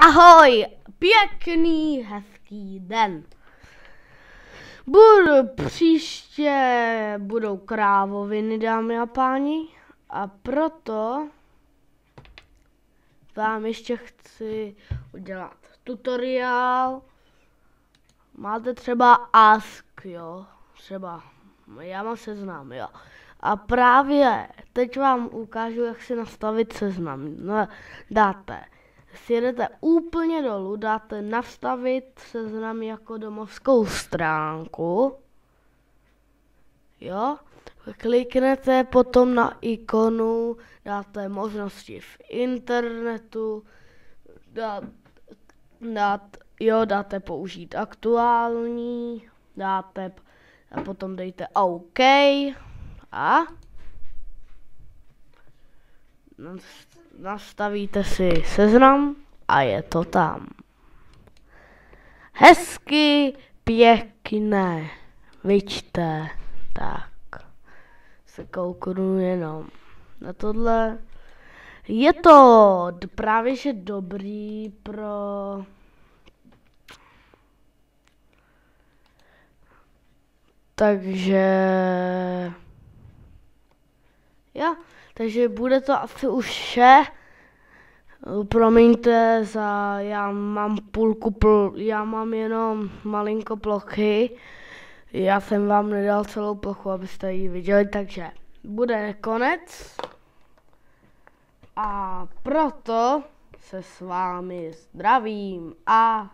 Ahoj, pěkný, hezký den. Příště budou krávoviny, dámy a páni, a proto vám ještě chci udělat tutoriál. Máte třeba Ask, jo, třeba, já mám seznam, jo. A právě teď vám ukážu, jak si nastavit seznam. No, sjedete úplně dolů, dáte nastavit seznam jako domovskou stránku. Jo, kliknete potom na ikonu, dáte možnosti v internetu, dáte použít aktuální, dáte a potom dejte OK a nastavíte si seznam a je to tam. Hezky, pěkné, vyčte, tak se kouknu jenom na tohle. Je to právě že dobrý pro takže bude to asi už vše. Promiňte já mám jenom malinko plochy. Já jsem vám nedal celou plochu, abyste ji viděli, takže bude konec. A proto se s vámi zdravím a